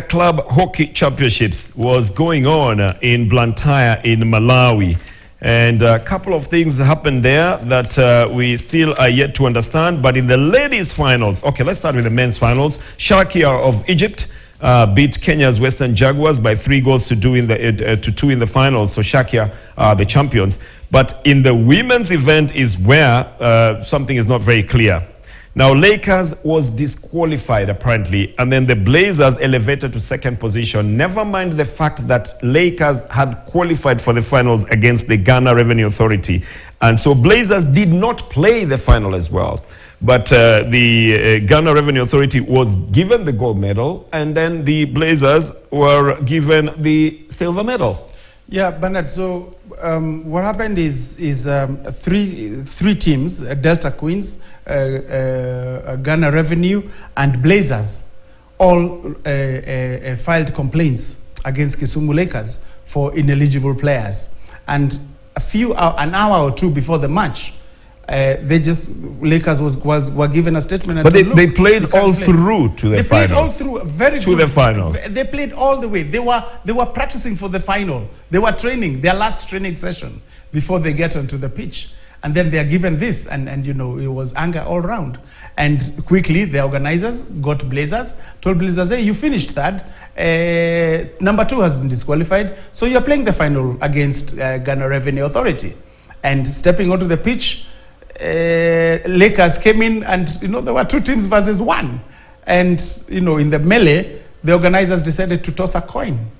Club Hockey Championships was going on in Blantyre in Malawi, and a couple of things happened there that we still are yet to understand. But in the ladies finals, okay, let's start with the men's finals. Sharkia of Egypt beat Kenya's Western Jaguars by 3-2 in the finals, so Sharkia are the champions. But in the women's event is where something is not very clear. Now, Lakers was disqualified, apparently, and then the Blazers elevated to second position. Never mind the fact that Lakers had qualified for the finals against the Ghana Revenue Authority. And so Blazers did not play the final as well. But the Ghana Revenue Authority was given the gold medal, and then the Blazers were given the silver medal. Yeah, Bernard, so what happened is three teams, Delta Queens, Ghana Revenue, and Blazers, all filed complaints against Kisumu Lakers for ineligible players. And an hour or two before the match, Lakers were given a statement. But they played all through to the finals. They played all through, very to the finals. They played all the way. They were practicing for the final. They were training, their last training session before they get onto the pitch. And then they are given this, and you know, it was anger all around. And quickly, the organizers got Blazers, told Blazers, hey, you finished third. Number 2 has been disqualified, so you're playing the final against Ghana Revenue Authority. And stepping onto the pitch, Lakers came in, and you know, there were 2 teams versus 1. And you know, in the melee, the organizers decided to toss a coin.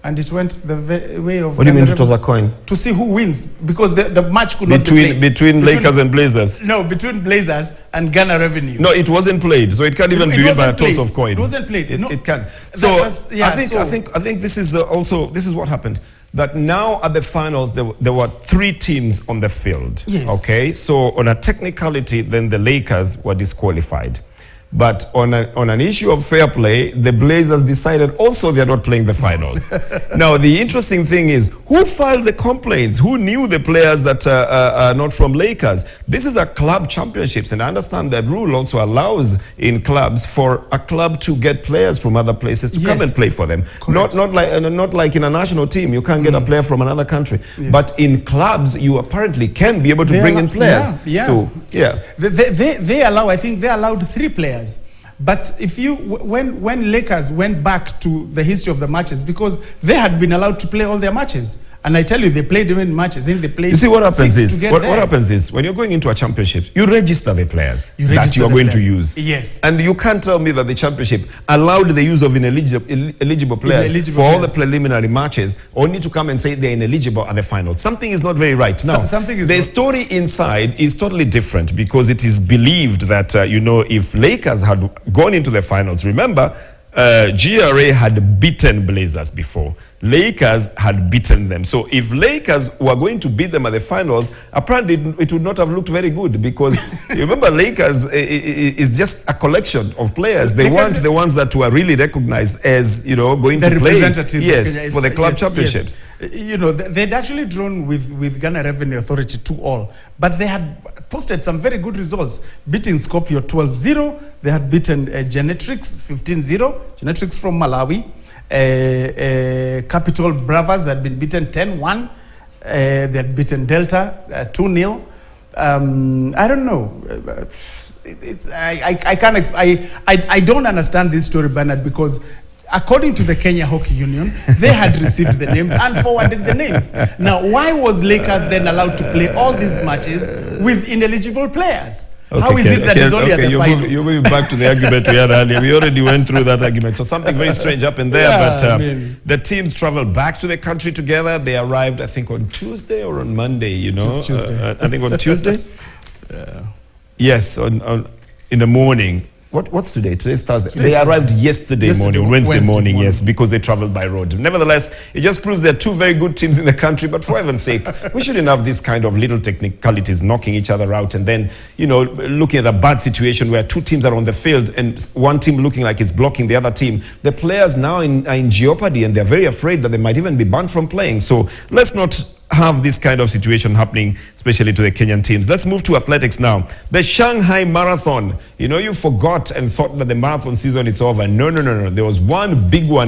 And it went the way of... What do you mean to toss a coin? To see who wins, because the match could not be played. Between Lakers and Blazers? No, between Blazers and Ghana Revenue. No, it wasn't played, so it can't even be by a toss of coin. It wasn't played. It can't. So I think this is this is what happened. That now at the finals, there were 3 teams on the field. Yes. Okay, so on a technicality, then the Lakers were disqualified. But on an issue of fair play, the Blazers decided also they're not playing the finals. Now, the interesting thing is, who filed the complaints? Who knew the players that are not from Lakers? This is a club championships, and I understand that rule also allows in clubs for a club to get players from other places to come and play for them. Not like in a national team, you can't get a player from another country. Yes. But in clubs, you apparently can be able to bring in players. So, yeah. They allow, I think they allowed 3 players. But if when Lakers went back to the history of the matches, because they had been allowed to play all their matches, and I tell you, they played even matches. They played. You see, what happens is what happens is when you're going into a championship, you register the players that you are going to use. Yes. And you can't tell me that the championship allowed the use of ineligible players for all the preliminary matches, only to come and say they're ineligible at the final. Something is not very right. Now, the story inside is totally different, because it is believed that you know, if Lakers had gone into the finals, remember, GRA had beaten Blazers before. Lakers had beaten them. So if Lakers were going to beat them at the finals, apparently it would not have looked very good, because you remember, Lakers is just a collection of players. They weren't the ones that were really recognized as, you know, going to play for the club championships. Yes. You know, they'd actually drawn with Ghana Revenue Authority 2-2, but they had posted some very good results, beating Skopje 12-0. They had beaten Genetrix 15-0, Genetrix from Malawi. Capital Bravas that had been beaten 10-1. They had beaten Delta 2-0. I don't know. I don't understand this story, Bernard, because according to the Kenya Hockey Union, they had received the names and forwarded the names. Now, why was Lakers then allowed to play all these matches with ineligible players? Okay, how is it that it's only at the final? You're moving back to the argument we had earlier. We already went through that argument. So something very strange happened there. But the teams traveled back to the country together. They arrived, I think, on Tuesday or on Monday, you know. Tuesday. I think on Tuesday. Yes, in the morning. What's today? Today's Thursday. They arrived yesterday morning, Wednesday morning, yes, because they traveled by road. Nevertheless, it just proves there are 2 very good teams in the country, but for heaven's sake, we shouldn't have this kind of little technicalities knocking each other out, and then, you know, looking at a bad situation where 2 teams are on the field and one team looking like it's blocking the other team. The players now are in jeopardy, and they're very afraid that they might even be banned from playing. So let's not have this kind of situation happening, especially to the Kenyan teams. Let's move to athletics now. The Shanghai Marathon. You know, you forgot and thought that the marathon season is over. No. There was one big one